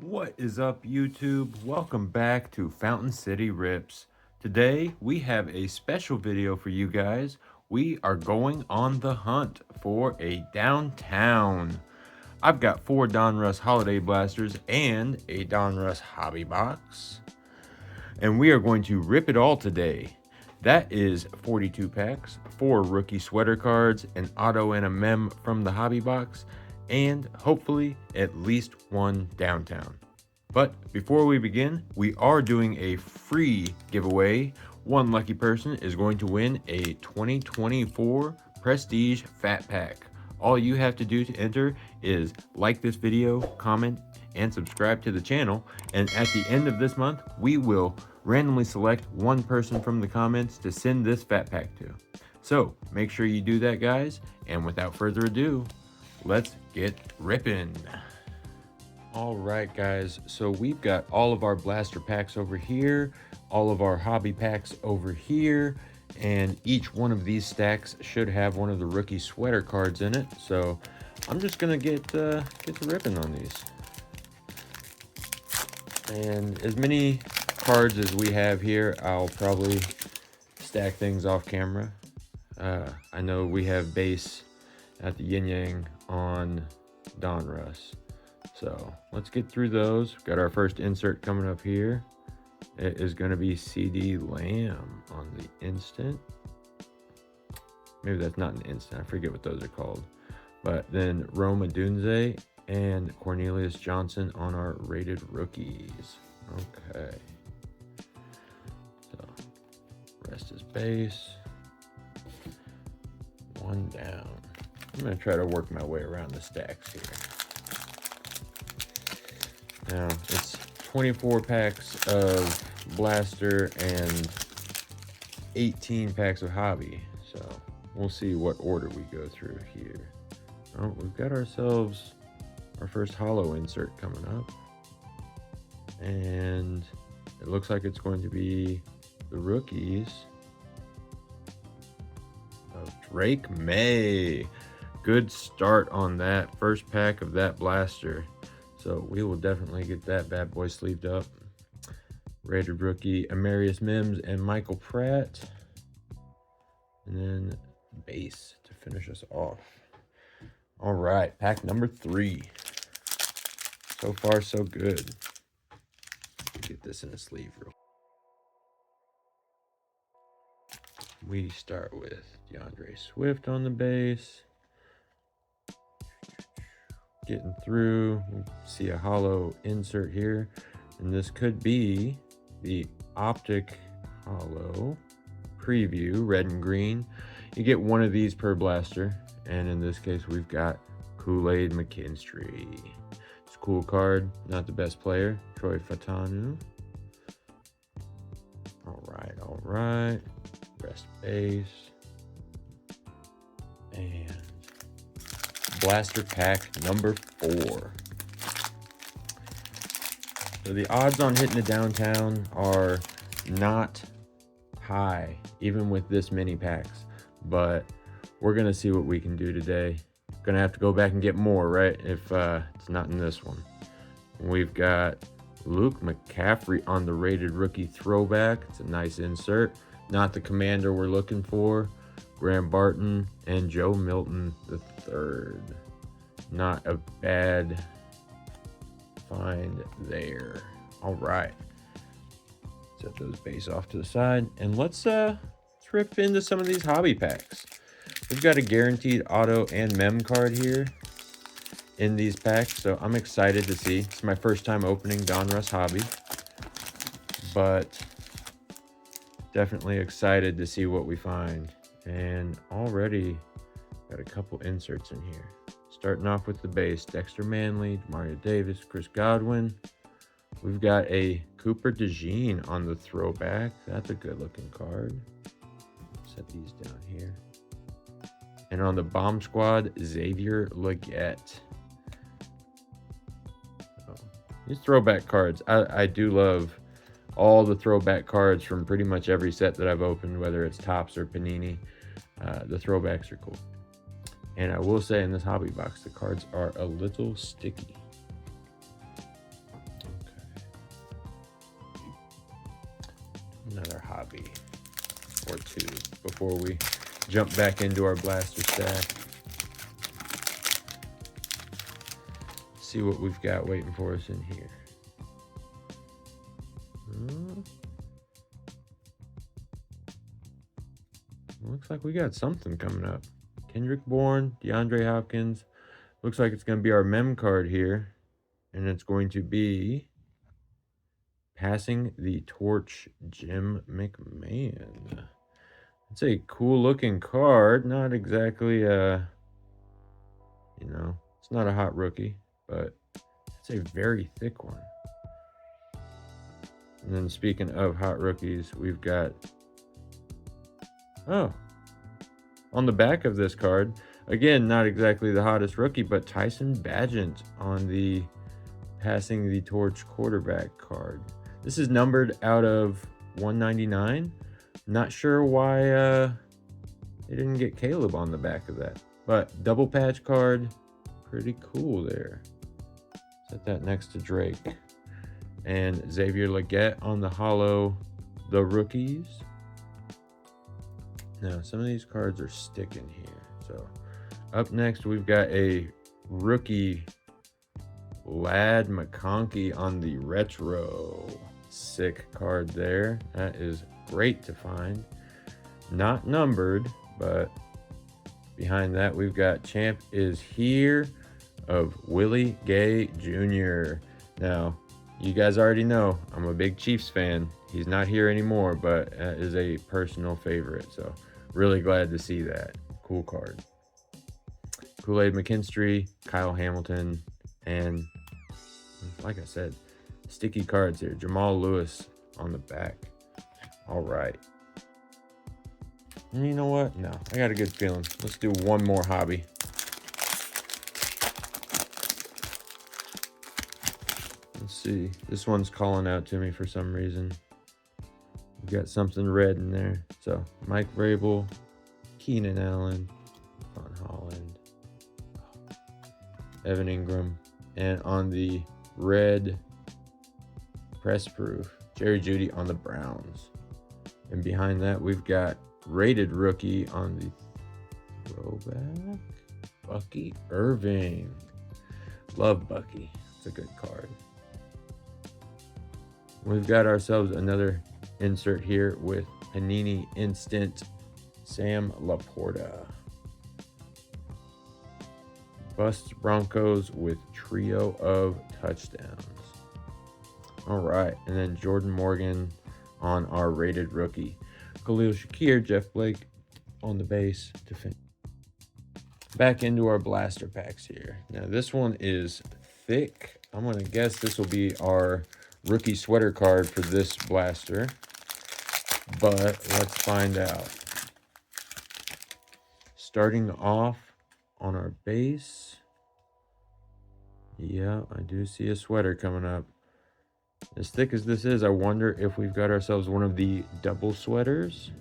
What is up, YouTube? Welcome back to Fountain City Rips. Today we have a special video for you guys. We are going on the hunt for a downtown. I've got 4 Donruss Holiday Blasters and a Donruss Hobby Box, and we are going to rip it all today. That is 42 packs, 4 rookie sweater cards, an auto and a mem from the Hobby Box, and hopefully at least one downtown. But before we begin, we are doing a free giveaway. One lucky person is going to win a 2024 Prestige Fat Pack. All you have to do to enter is like this video, comment, and subscribe to the channel. And at the end of this month, we will randomly select one person from the comments to send this Fat Pack to. So make sure you do that, guys. And without further ado, let's get ripping. All right, guys, so we've got all of our blaster packs over here, all of our hobby packs over here, and each one of these stacks should have one of the rookie sweater cards in it. So I'm just gonna get to ripping on these. And as many cards as we have here, I'll probably stack things off camera. I know we have base at the Yin Yang on Donruss. So let's get through those. Got our first insert coming up here. It is going to be CD Lamb on the instant. Maybe that's not an instant. I forget what those are called. But then Roma Dunze and Cornelius Johnson on our rated rookies. Okay. So rest is base. One down. I'm going to try to work my way around the stacks here. Now, it's 24 packs of blaster and 18 packs of hobby. So we'll see what order we go through here. Oh, we've got ourselves our first holo insert coming up. And it looks like it's going to be the rookies of Drake May. Good start on that first pack of that blaster. So we will definitely get that bad boy sleeved up. Rated rookie Amarius Mims and Michael Pratt. And then base to finish us off. All right, pack number 3. So far, so good. Get this in a sleeve real. We start with DeAndre Swift on the base. Getting through, we see a holo insert here, and this could be the optic holo preview, red and green. You get one of these per blaster, and in this case we've got Kool-Aid McKinstry. It's a cool card, not the best player, Troy Fatanu. All right, rest base, and blaster pack number 4. So the odds on hitting the downtown are not high, even with this many packs, but we're gonna see what we can do today. Gonna have to go back and get more, right, if it's not in this one. We've got Luke McCaffrey on the rated rookie throwback. It's a nice insert, not the commander we're looking for. Graham Barton and Joe Milton III. Not a bad find there. All right. Set those base off to the side. And let's rip into some of these hobby packs. We've got a guaranteed auto and mem card here in these packs. So I'm excited to see. It's my first time opening Donruss Hobby. But definitely excited to see what we find. And already got a couple inserts in here. Starting off with the base, Dexter Manley, Mario Davis, Chris Godwin. We've got a Cooper DeJean on the throwback. That's a good looking card. Set these down here. And on the bomb squad, Xavier Legette. Oh, these throwback cards, I do love all the throwback cards from pretty much every set that I've opened, whether it's Topps or Panini. The throwbacks are cool. And I will say in this hobby box, the cards are a little sticky. hobby or two before we jump back into our blaster stack. See what we've got waiting for us in here. Looks like we got something coming up. Kendrick Bourne, DeAndre Hopkins. Looks like it's going to be our mem card here. And it's going to be Passing the Torch, Jim McMahon. It's a cool looking card. Not exactly, it's not a hot rookie, but it's a very thick one. And then speaking of hot rookies, we've got, on the back of this card, again, not exactly the hottest rookie, but Tyson Bagent on the Passing the Torch quarterback card. This is numbered out of 199. Not sure why they didn't get Caleb on the back of that, but double patch card, pretty cool there. Set that next to Drake. And Xavier Legette on the holo, the rookies. Now, some of these cards are sticking here. So, up next, we've got a rookie Lad McConkey on the retro. Sick card there. That is great to find. Not numbered, but behind that, we've got Champ is Here of Willie Gay Jr. Now, you guys already know I'm a big Chiefs fan. He's not here anymore, but that is a personal favorite. So really glad to see that. Cool card. Kool-Aid McKinstry, Kyle Hamilton, and like I said, sticky cards here. Jamal Lewis on the back. All right. And you know what? No, I got a good feeling. Let's do one more hobby. Let's see. This one's calling out to me for some reason. We've got something red in there. So, Mike Vrabel, Keenan Allen, Von Holland, Evan Ingram, and on the red press proof, Jerry Jeudy on the Browns. And behind that, we've got rated rookie on the throwback, Bucky Irving. Love Bucky. It's a good card. We've got ourselves another insert here with Panini Instant Sam Laporta. Bust Broncos with trio of touchdowns. All right, and then Jordan Morgan on our rated rookie. Khalil Shakir, Jeff Blake on the base to finish. Back into our blaster packs here. Now this one is thick. I'm gonna guess this will be our rookie sweater card for this blaster, but let's find out. Starting off on our base. Yeah, I do see a sweater coming up. As thick as this is, I wonder if we've got ourselves one of the double sweaters.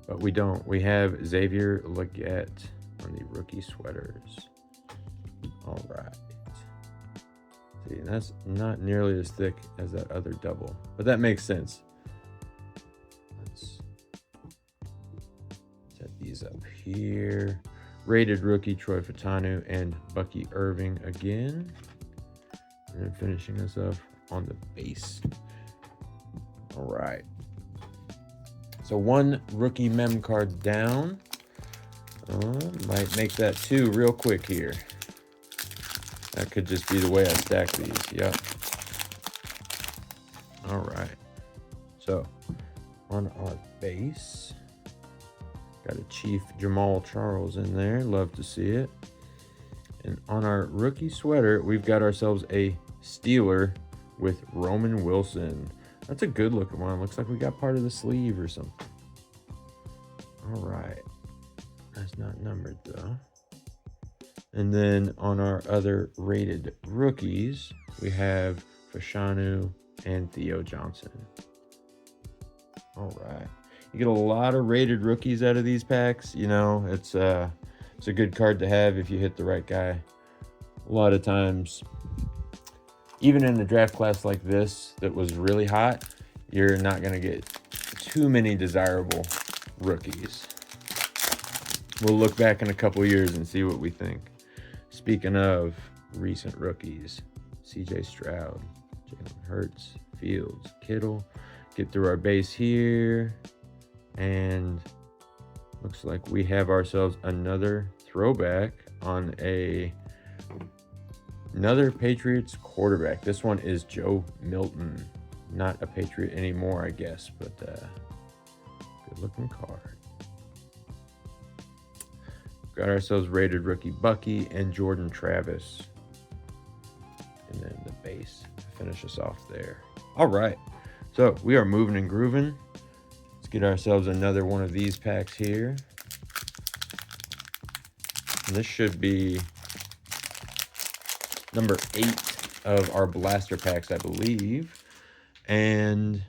But we don't. We have Xavier Legette on the rookie sweaters. All right. See, that's not nearly as thick as that other double, but that makes sense. Let's set these up here. Rated rookie Troy Fautanu and Bucky Irving again. And then finishing us up on the base. All right. So one rookie mem card down. Might make that two real quick here. That could just be the way I stack these. Yep. All right. So on our base, got a Chief Jamal Charles in there. Love to see it. And on our rookie sweater, we've got ourselves a Steeler with Roman Wilson. That's a good looking one. Looks like we got part of the sleeve or something. All right. That's not numbered though. And then on our other rated rookies, we have Fashanu and Theo Johnson. All right. You get a lot of rated rookies out of these packs. You know, it's a good card to have if you hit the right guy. A lot of times, even in a draft class like this that was really hot, you're not going to get too many desirable rookies. We'll look back in a couple years and see what we think. Speaking of recent rookies, CJ Stroud, Jalen Hurts, Fields, Kittle. Get through our base here, and looks like we have ourselves another throwback on another Patriots quarterback. This one is Joe Milton. Not a Patriot anymore, I guess, but good looking card. Got ourselves rated rookie Bucky and Jordan Travis. And then the base to finish us off there. All right, so we are moving and grooving. Let's get ourselves another one of these packs here. And this should be number 8 of our blaster packs, I believe. And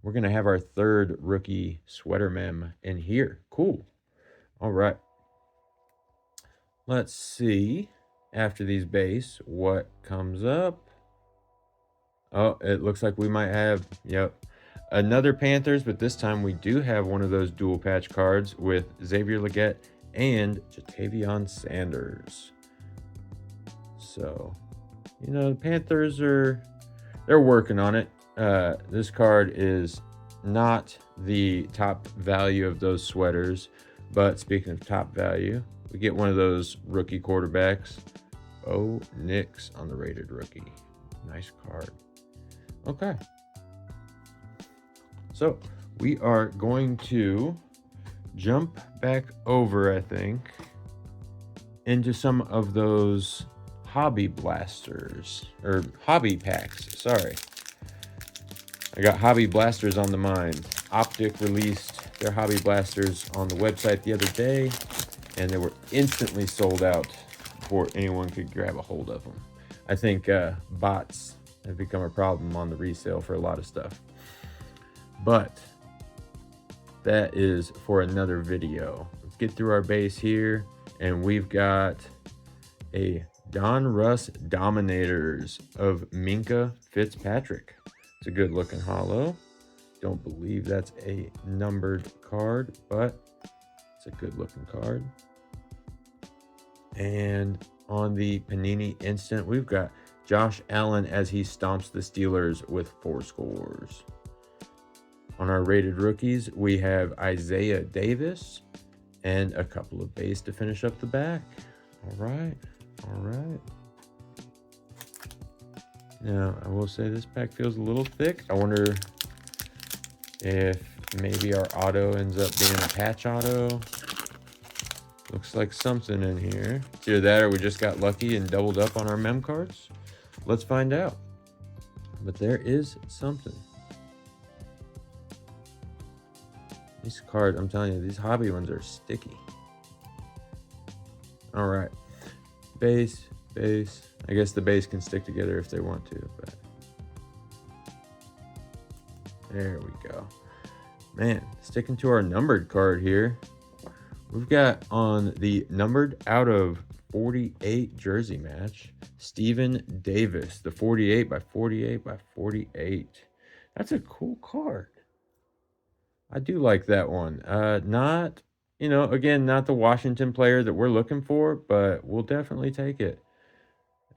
we're going to have our third rookie sweater mem in here. Cool. All right. Let's see, after these base, what comes up. Oh, it looks like we might have, yep, another Panthers, but this time we do have one of those dual patch cards with Xavier Legette and Jatavion Sanders. So, you know, the Panthers they're working on it. This card is not the top value of those sweaters, but speaking of top value, we get one of those rookie quarterbacks. Bo Nix on the rated rookie. Nice card. Okay. So we are going to jump back over, I think, into some of those hobby blasters, or hobby packs, sorry. I got hobby blasters on the mind. Optic released their hobby blasters on the website the other day, and they were instantly sold out before anyone could grab a hold of them. I think bots have become a problem on the resale for a lot of stuff. But that is for another video. Let's get through our base here, and we've got a Donruss Dominators of Minkah Fitzpatrick. It's a good looking holo. Don't believe that's a numbered card, but it's a good looking card. And on the Panini Instant, we've got Josh Allen as he stomps the Steelers with 4 scores. On our rated rookies, we have Isaiah Davis and a couple of base to finish up the back. All right. All right. Now, I will say this pack feels a little thick. I wonder if maybe our auto ends up being a patch auto. Looks like something in here. It's either that or we just got lucky and doubled up on our mem cards. Let's find out. But there is something. These cards, I'm telling you, these hobby ones are sticky. All right. Base, base. I guess the base can stick together if they want to, but there we go. Man, sticking to our numbered card here. We've got on the numbered out of 48 jersey match, Steven Davis, the 48 by 48 by 48. That's a cool card. I do like that one. Not, you know, again, not the Washington player that we're looking for, but we'll definitely take it.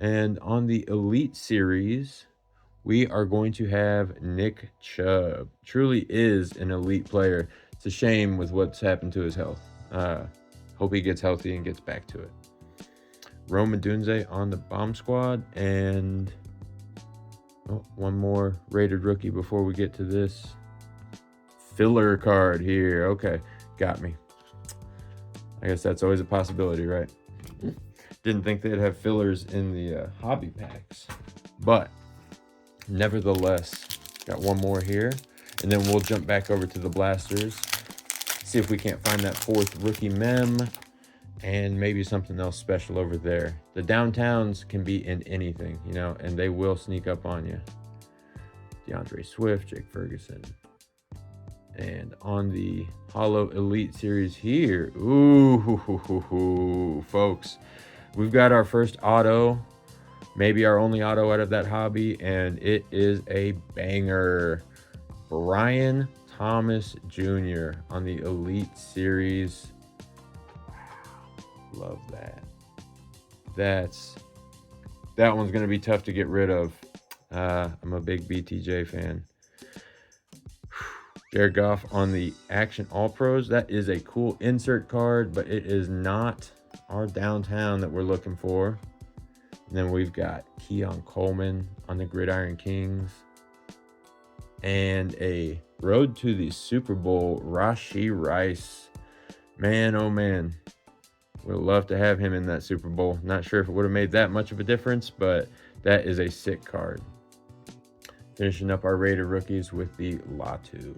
And on the Elite Series, we are going to have Nick Chubb. Truly is an elite player. It's a shame with what's happened to his health. Hope he gets healthy and gets back to it. Rome Odunze on the bomb squad. And one more rated rookie before we get to this filler card here. Okay, got me. I guess that's always a possibility, right? Didn't think they'd have fillers in the hobby packs. But nevertheless, got one more here. And then we'll jump back over to the blasters. See if we can't find that 4th rookie mem. And maybe something else special over there. The downtowns can be in anything, you know, and they will sneak up on you. DeAndre Swift, Jake Ferguson. And on the Holo Elite Series here, ooh, folks, we've got our first auto maybe our only auto out of that hobby, and it is a banger. Brian Thomas Jr. on the Elite Series. Wow, love that. That one's going to be tough to get rid of. I'm a big BTJ fan. Jared Goff on the Action All Pros. That is a cool insert card, but it is not our downtown that we're looking for. And then we've got Keon Coleman on the Gridiron Kings. And a Road to the Super Bowl, Rashee Rice. Man, oh man. We'd love to have him in that Super Bowl. Not sure if it would have made that much of a difference, but that is a sick card. Finishing up our rated rookies with the Latu.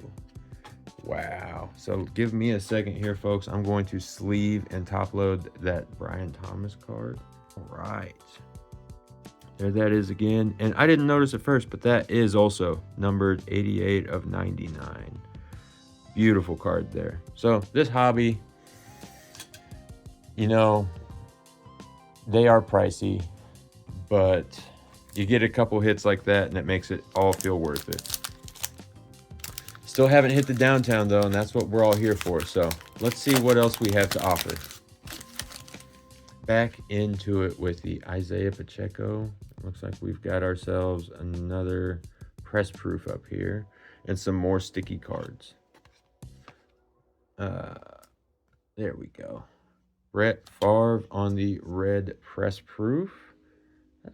Wow. So give me a second here, folks. I'm going to sleeve and top load that Brian Thomas card. All right. There that is again. And I didn't notice at first, but that is also numbered 88 of 99. Beautiful card there. So this hobby, you know, they are pricey, but you get a couple hits like that and it makes it all feel worth it. Still haven't hit the downtown though, and that's what we're all here for. So let's see what else we have to offer. Back into it with the Isaiah Pacheco. Looks like we've got ourselves another press proof up here and some more sticky cards. There we go. Brett Favre on the red press proof.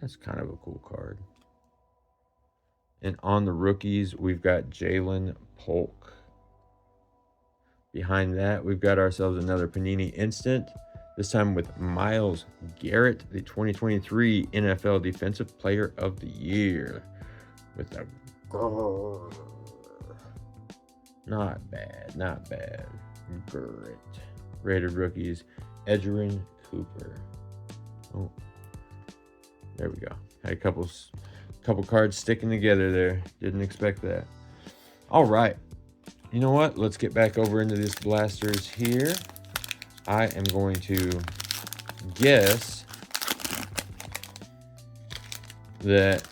That's kind of a cool card. And on the rookies, we've got Jalen Polk. Behind that, we've got ourselves another Panini Instant. This time with Myles Garrett, the 2023 NFL Defensive Player of the Year. With a not bad, not bad. Garrett. Rated rookies, Edgerrin Cooper. Oh, there we go. Had a couple cards sticking together there. Didn't expect that. All right. You know what? Let's get back over into these blasters here. I am going to guess that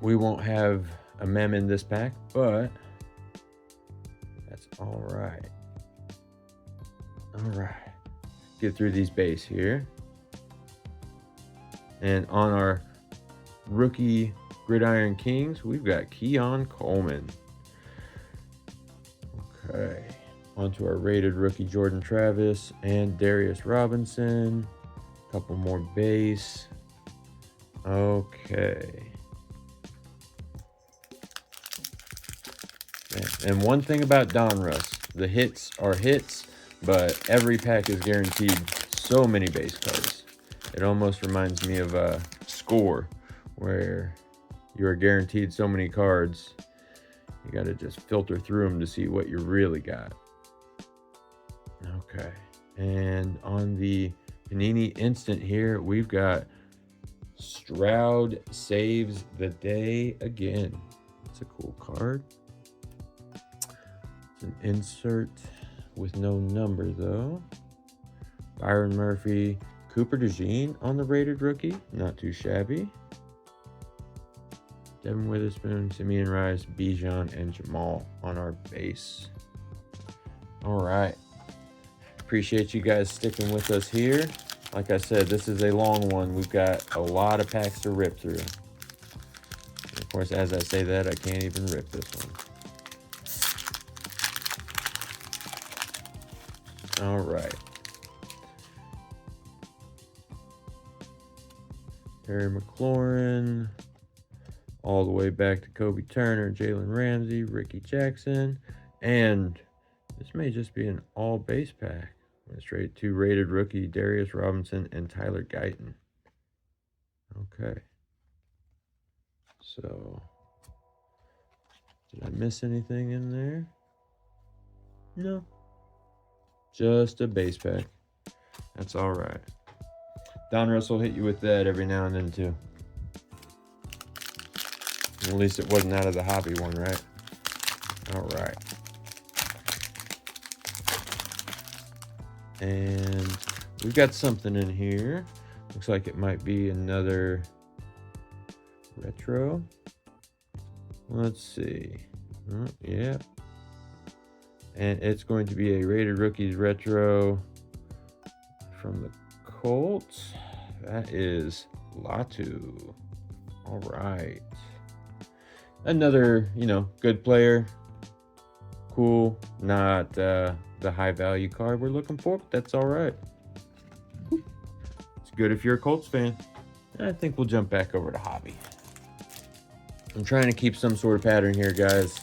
we won't have a mem in this pack, but that's all right. All right. Get through these base here. And on our rookie Gridiron Kings, we've got Keon Coleman. Okay. On to our rated rookie Jordan Travis and Darius Robinson. A couple more base. Okay. And one thing about Donruss, the hits are hits, but every pack is guaranteed so many base cards. It almost reminds me of a Score, where you are guaranteed so many cards. You got to just filter through them to see what you really got. Okay. And on the Panini Instant here, we've got Stroud saves the day again. It's a cool card. It's an insert with no number though. Byron Murphy, Cooper DeJean on the rated rookie. Not too shabby. Devin Witherspoon, Simeon Rice, Bijan, and Jamal on our base. All right. Appreciate you guys sticking with us here. Like I said, this is a long one. We've got a lot of packs to rip through. And of course, as I say that, I can't even rip this one. All right. Terry McLaurin. All the way back to Kobe Turner, Jalen Ramsey, Ricky Jackson. And this may just be an all base pack. Straight to rated rookie Darius Robinson and Tyler Guyton. Okay. So, did I miss anything in there? No. Just a base pack. That's all right. Donruss will hit you with that every now and then too. At least it wasn't out of the hobby one, right? All right. And we've got something in here. Looks like it might be another retro. Let's see. Oh, yeah. And it's going to be a Rated Rookies retro from the Colts. That is Latu. All right. Another, good player. Cool. Not the high value card we're looking for, but that's all right. It's good if you're a Colts fan. I think we'll jump back over to hobby. I'm trying to keep some sort of pattern here, guys.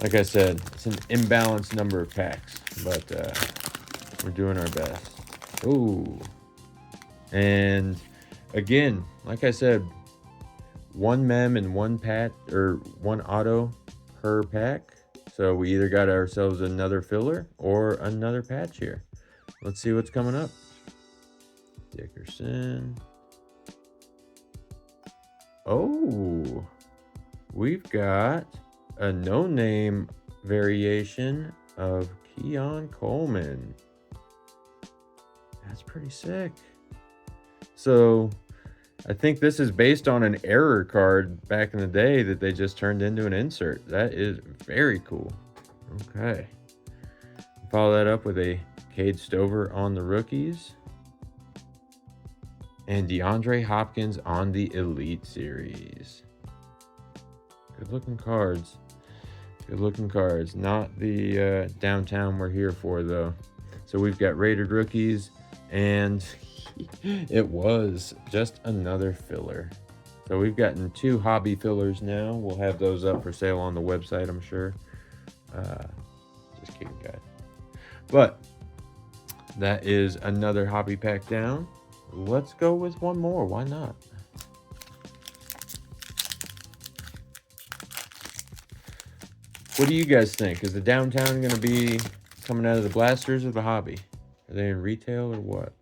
Like I said, it's an imbalanced number of packs, but we're doing our best. Ooh. And again, like I said, one mem and one one auto per pack. So we either got ourselves another filler or another patch here. Let's see what's coming up. Dickerson. Oh, we've got a no-name variation of Keon Coleman. That's pretty sick. So I think this is based on an error card back in the day that they just turned into an insert. That is very cool. Okay. Follow that up with a Cade Stover on the rookies. And DeAndre Hopkins on the Elite Series. Good looking cards. Good looking cards. Not the downtown we're here for, though. So we've got Rated Rookies, and it was just another filler. So we've gotten 2 hobby fillers now. We'll have those up for sale on the website, I'm sure. Just kidding, guys. But that is another hobby pack down. Let's go with one more. Why not? What do you guys think? Is the downtown going to be coming out of the blasters or the hobby? Are they in retail or what?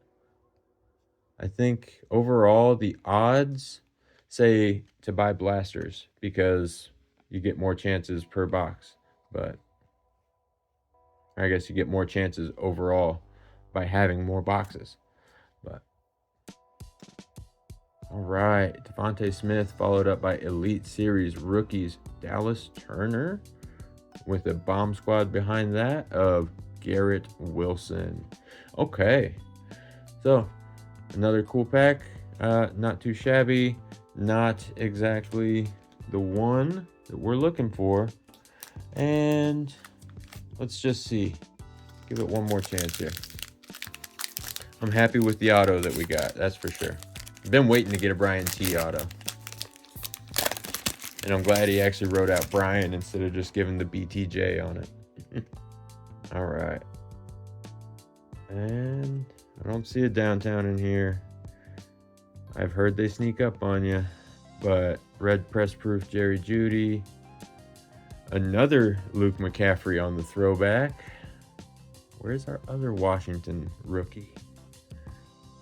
I think overall the odds say to buy blasters because you get more chances per box. But I guess you get more chances overall by having more boxes. But all right, Devontae Smith followed up by Elite Series rookies Dallas Turner with a bomb squad behind that of Garrett Wilson. Okay, so another cool pack. Not too shabby. Not exactly the one that we're looking for. And let's just see. Give it one more chance here. I'm happy with the auto that we got. That's for sure. I've been waiting to get a Brian T auto. And I'm glad he actually wrote out Brian instead of just giving the BTJ on it. All right. And I don't see a downtown in here. I've heard they sneak up on you. But red press proof Jerry Jeudy. Another Luke McCaffrey on the throwback. Where's our other Washington rookie?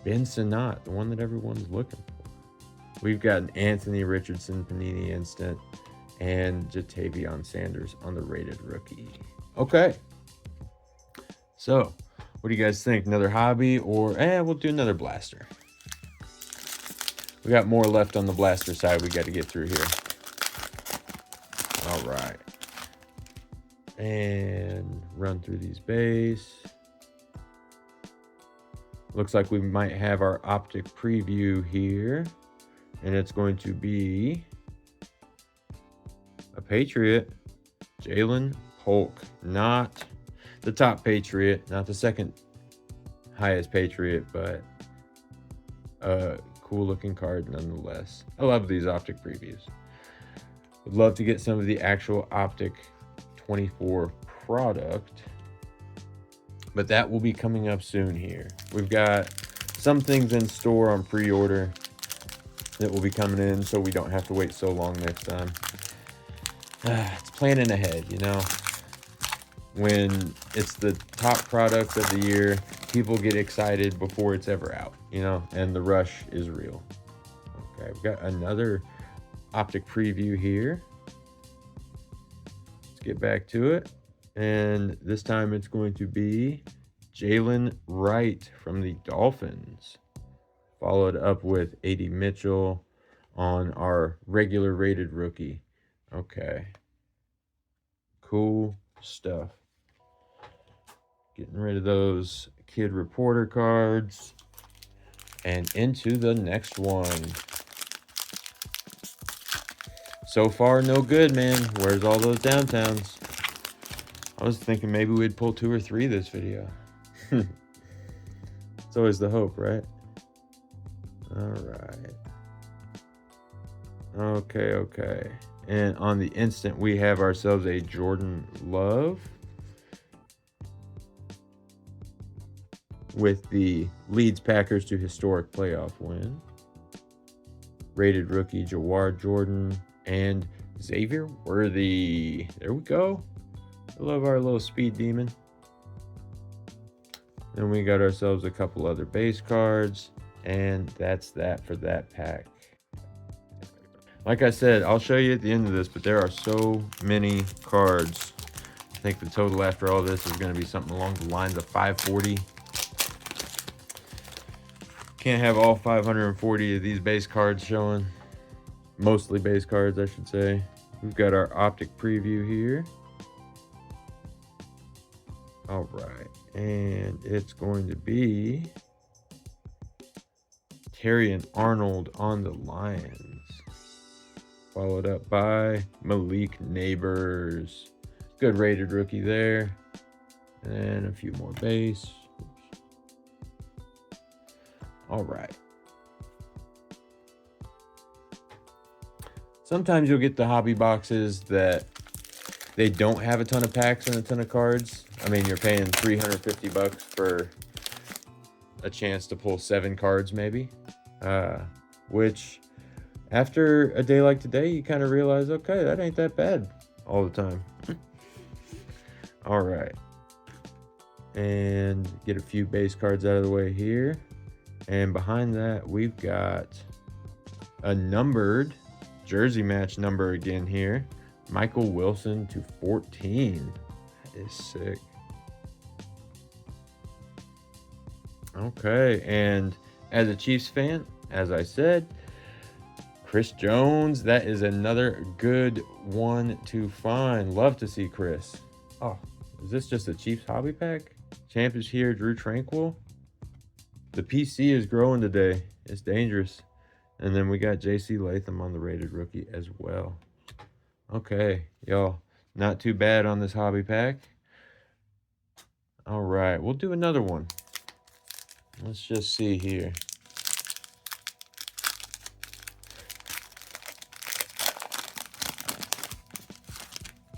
Ben Sinnott, the one that everyone's looking for. We've got an Anthony Richardson Panini Instant and Jatavion Sanders on the Rated Rookie. Okay. So, what do you guys think? Another hobby or, we'll do another blaster. We got more left on the blaster side we got to get through here. All right. And run through these base. Looks like we might have our optic preview here. And it's going to be a Patriot, Jalen Polk. Not the top Patriot, not the second highest Patriot, but a cool looking card nonetheless. I love these optic previews. Would love to get some of the actual optic 24 product, but that will be coming up soon here. We've got some things in store on pre-order that will be coming in so we don't have to wait so long next time. It's planning ahead, you know. When it's the top product of the year, people get excited before it's ever out, you know, and the rush is real. Okay, we've got another optic preview here. Let's get back to it. And this time it's going to be Jalen Wright from the Dolphins. Followed up with A.D. Mitchell on our regular rated rookie. Okay. Cool stuff. Getting rid of those kid reporter cards. And into the next one. So far, no good, man. Where's all those downtowns? I was thinking maybe we'd pull 2 or 3 this video. It's always the hope, right? All right. Okay. And on the instant, we have ourselves a Jordan Love with the Leeds Packers to historic playoff win. Rated rookie Jawar Jordan and Xavier Worthy. There we go. I love our little speed demon. Then we got ourselves a couple other base cards, and that's that for that pack. Like I said, I'll show you at the end of this, but there are so many cards. I think the total after all this is going to be something along the lines of 540. Can't have all 540 of these base cards showing. Mostly base cards, I should say. We've got our optic preview here. All right, and it's going to be Terry and Arnold on the Lions. Followed up by Malik Neighbors. Good rated rookie there. And a few more base. Oops. All right. Sometimes you'll get the hobby boxes that they don't have a ton of packs and a ton of cards. I mean, you're paying $350 for a chance to pull 7 cards maybe. Which, after a day like today, you kind of realize, okay, that ain't that bad all the time. All right. And get a few base cards out of the way here. And behind that, we've got a numbered jersey match number again here. Michael Wilson to 14. That is sick. Okay, and as a Chiefs fan, as I said, Chris Jones, that is another good one to find. Love to see Chris. Oh, is this just a Chiefs hobby pack? Champ is here, Drew Tranquil. The PC is growing today. It's dangerous. And then we got JC Latham on the rated rookie as well. Okay, y'all, not too bad on this hobby pack. All right, we'll do another one. Let's just see here.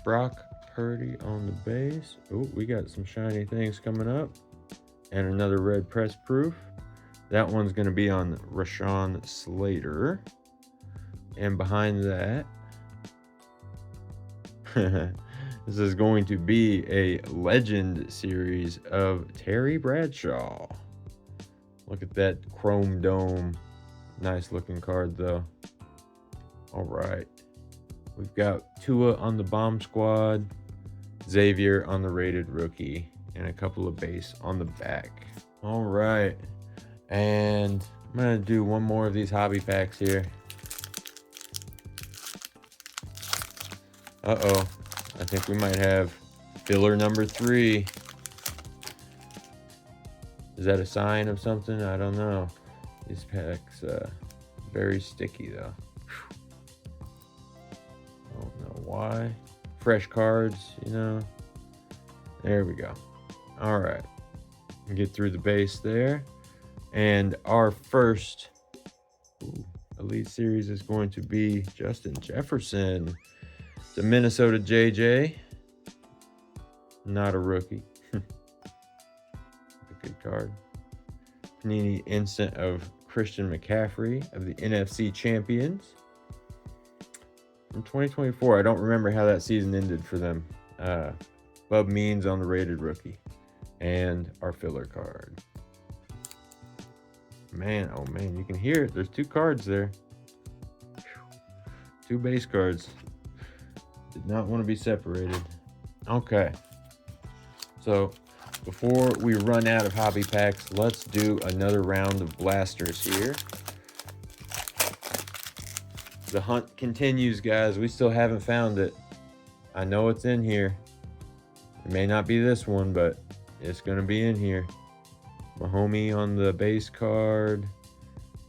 Brock Purdy on the base. Oh, we got some shiny things coming up. And another red press proof. That one's going to be on Rashawn Slater. And behind that, this is going to be a legend series of Terry Bradshaw. Look at that chrome dome. Nice looking card though. All right. We've got Tua on the bomb squad, Xavier on the rated rookie, and a couple of base on the back. All right. And I'm going to do one more of these hobby packs here. Uh-oh. I think we might have filler number 3. Is that a sign of something? I don't know. These packs, very sticky though. I don't know why. Fresh cards, you know. There we go. All right. Get through the base there. And our first Elite Series is going to be Justin Jefferson. The Minnesota JJ. Not a rookie. A good card. Panini Instant of Christian McCaffrey of the NFC Champions. In 2024, I don't remember how that season ended for them. Bub Means on the rated rookie. And our filler card. Man, oh man, you can hear it. There's 2 cards there. 2 base cards. Did not want to be separated. Okay. So before we run out of hobby packs, let's do another round of blasters here. The hunt continues, guys. We still haven't found it. I know it's in here. It may not be this one, but it's going to be in here. Mahomey on the base card.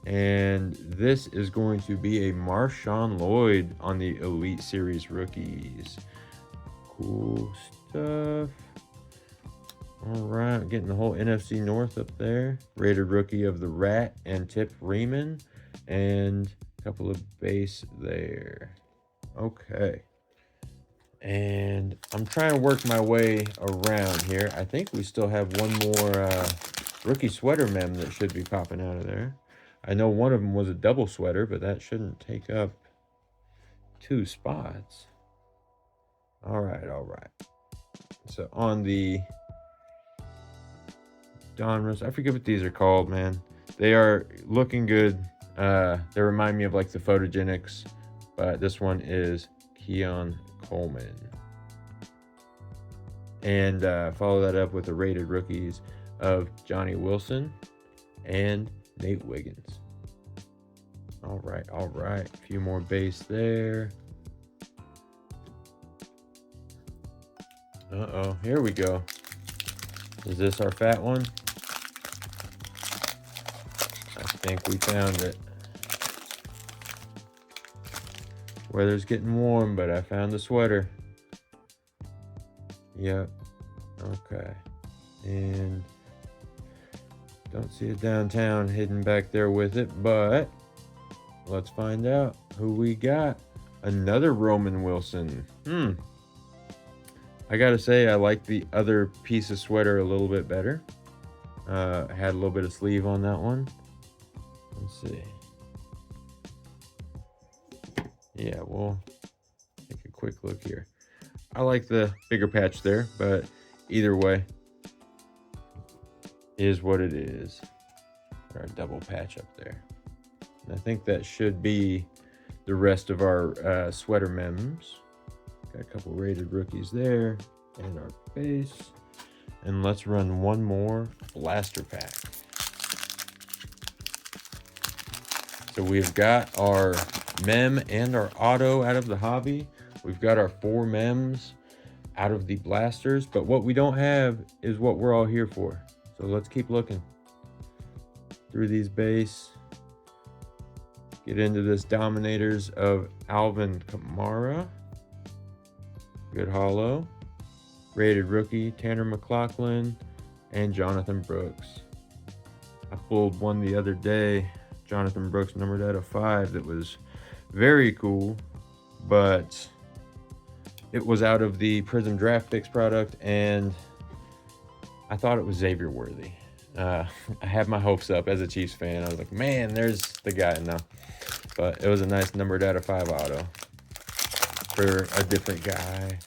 And this is going to be a Marshawn Lloyd on the Elite Series rookies. Cool stuff. All right, getting the whole NFC North up there. Rated rookie of the Rat and Tip Freeman. And a couple of base there. Okay. And I'm trying to work my way around here. I think we still have one more rookie sweater mem that should be popping out of there. I know one of them was a double sweater, but that shouldn't take up 2 spots. All right, all right. So on the Donruss, I forget what these are called, man. They are looking good. They remind me of like the Photogenics, but this one is Keon Coleman. And follow that up with the rated rookies of Johnny Wilson and Nate Wiggins. All right, all right. A few more base there. Uh-oh, here we go. Is this our fat one? I think we found it. Weather's getting warm, but I found the sweater. Yep. Okay. And don't see it downtown hidden back there with it, but let's find out who we got. Another Roman Wilson. I gotta say, I like the other piece of sweater a little bit better. I had a little bit of sleeve on that one. Let's see. Yeah, we'll take a quick look here. I like the bigger patch there, but either way is what it is. Or a double patch up there. And I think that should be the rest of our sweater mems. Got a couple rated rookies there and our base. And let's run one more blaster pack. So we've got our mem and our auto out of the hobby. We've got our 4 mems out of the blasters, but what we don't have is what we're all here for. So let's keep looking through these base. Get into this Dominators of Alvin Kamara. Good hollow. Rated rookie Tanner McLaughlin and Jonathan Brooks. I pulled one the other day, Jonathan Brooks numbered out of 5, that was very cool, but it was out of the Prism Draft Picks product, and I thought it was Xavier Worthy. I had my hopes up as a Chiefs fan. I was like, man, there's the guy now. But it was a nice numbered out of 5 auto for a different guy.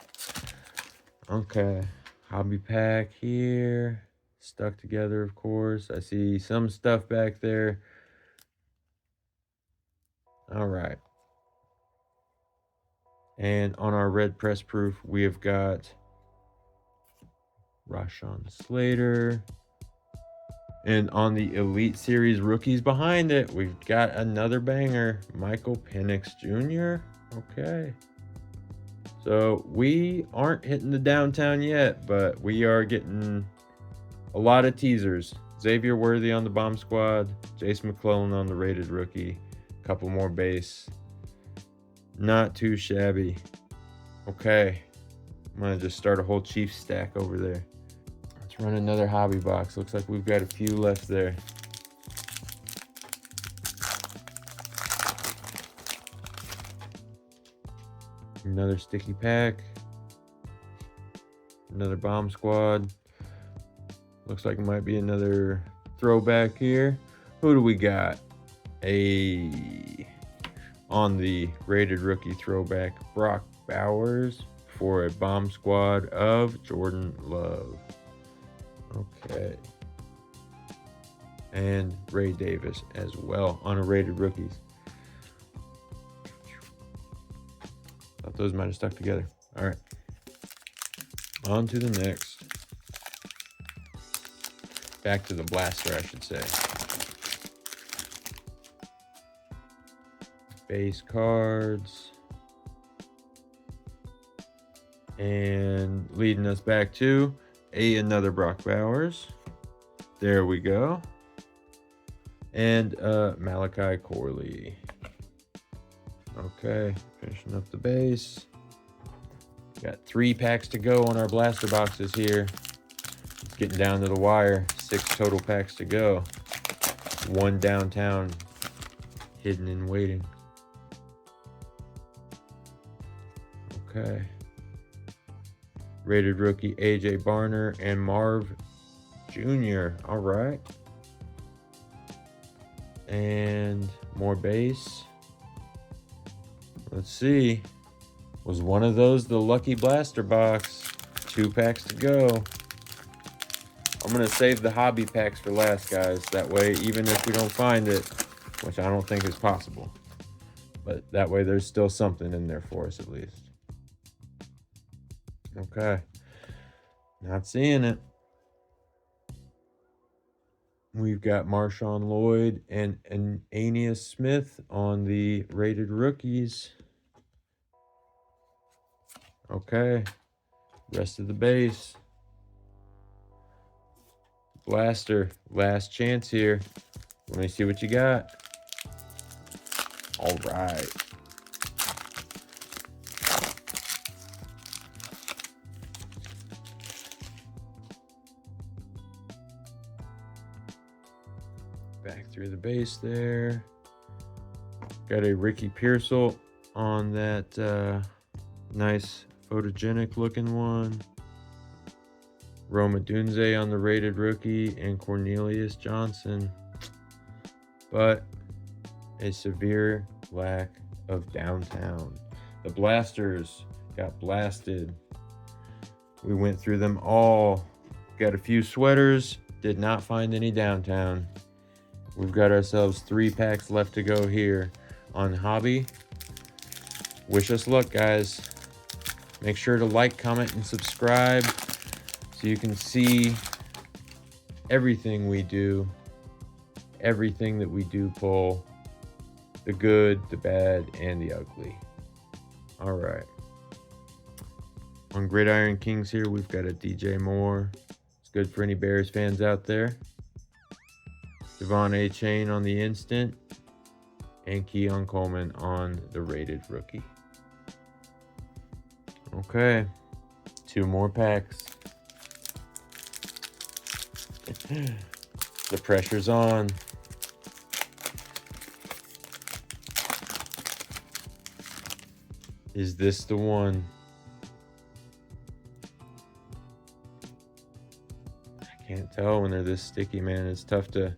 Okay, hobby pack here. Stuck together, of course. I see some stuff back there. All right. And on our red press proof, we have got Rashawn Slater. And on the Elite Series rookies behind it, we've got another banger, Michael Penix Jr. Okay. So we aren't hitting the downtown yet, but we are getting a lot of teasers. Xavier Worthy on the bomb squad, Jason McClellan on the rated rookie, a couple more base. Not too shabby. Okay. I'm going to just start a whole Chiefs stack over there. Let's run another hobby box. Looks like we've got a few left there. Another sticky pack. Another bomb squad. Looks like it might be another throwback here. Who do we got? On the rated rookie throwback, Brock Bowers for a bomb squad of Jordan Love. Okay. And Ray Davis as well on a rated rookies. Thought those might have stuck together. All right. On to the next. back to the blaster, I should say. Base cards. And leading us back to another Brock Bowers. There we go. And Malachi Corley. Okay, finishing up the base. Got 3 packs to go on our blaster boxes here. It's getting down to the wire. 6 total packs to go. 1 downtown hidden and waiting. Okay. Rated rookie AJ Barner and Marv Jr. All right. And more base. Let's see. Was one of those the lucky blaster box? 2 packs to go. I'm going to save the hobby packs for last, guys. That way, even if we don't find it, which I don't think is possible, but that way there's still something in there for us at least. Okay. Not seeing it. We've got Marshawn Lloyd and Aeneas Smith on the rated rookies. Okay. Rest of the base. Blaster. Last chance here. Let me see what you got. All right. Back through the base there. Got a Ricky Pearsall on that nice photogenic looking one. Roma Dunze on the rated rookie and Cornelius Johnson. But a severe lack of downtown. The blasters got blasted. We went through them all. Got a few sweaters. Did not find any downtown. We've got ourselves 3 packs left to go here on Hobby. Wish us luck, guys. Make sure to like, comment, and subscribe so you can see everything we do, everything that we do pull, the good, the bad, and the ugly. All right. On Gridiron Kings here, we've got a DJ Moore. It's good for any Bears fans out there. Devon A. Chain on the instant, and Keon Coleman on the rated rookie. Okay, 2 more packs. The pressure's on. Is this the one? I can't tell when they're this sticky, man. It's tough to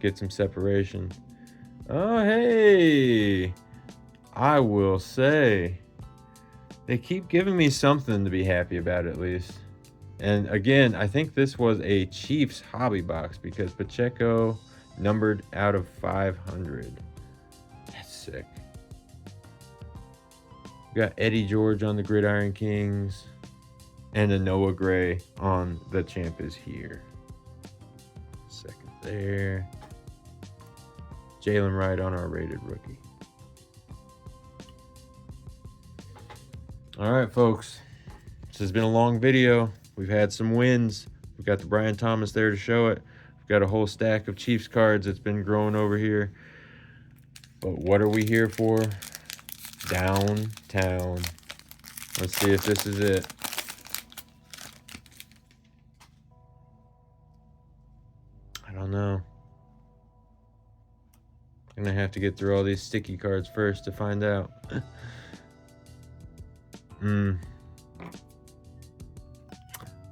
get some separation. Oh, hey, I will say they keep giving me something to be happy about at least. And again, I think this was a Chiefs hobby box because Pacheco numbered out of 500. That's sick. We got Eddie George on the Gridiron Kings and a Noah Gray on the Champ is Here. Second there. Jalen Wright on our rated rookie. All right, folks. This has been a long video. We've had some wins. We've got the Brian Thomas there to show it. We've got a whole stack of Chiefs cards that's been growing over here. But what are we here for? Downtown. Let's see if this is it. I don't know. I'm gonna have to get through all these sticky cards first to find out.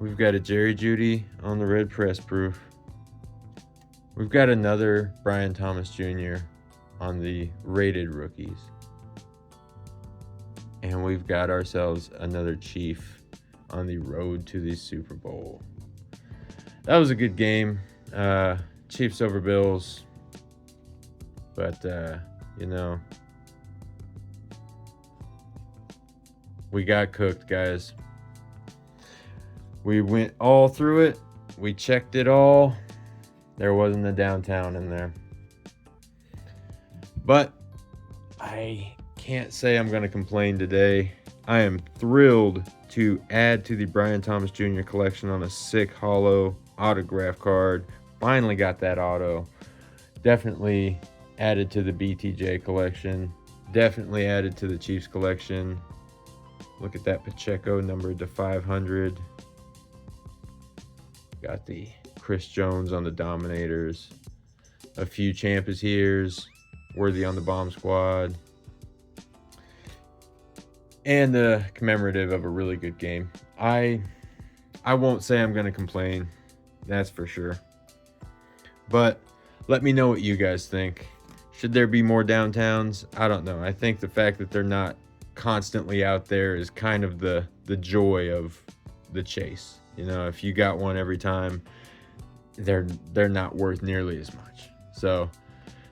We've got a Jerry Jeudy on the red press proof. We've got another Brian Thomas Jr. on the rated rookies. And we've got ourselves another Chief on the road to the Super Bowl. That was a good game. Chiefs over Bills. But, you know, we got cooked, guys. We went all through it. We checked it all. There wasn't a downtown in there. But I can't say I'm going to complain today. I am thrilled to add to the Brian Thomas Jr. collection on a sick hollow autograph card. Finally got that auto. Definitely added to the BTJ collection. Definitely added to the Chiefs collection. Look at that Pacheco numbered to 500. Got the Chris Jones on the Dominators. A few Champ is here's. Worthy on the Bomb Squad. And the commemorative of a really good game. I won't say I'm going to complain. That's for sure. But let me know what you guys think. Should there be more downtowns? I don't know. I think the fact that they're not constantly out there is kind of the joy of the chase. You know, if you got one every time, they're not worth nearly as much. So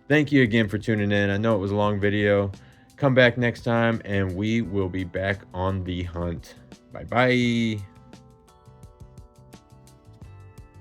thank you again for tuning in. I know it was a long video. Come back next time and we will be back on the hunt. Bye-bye.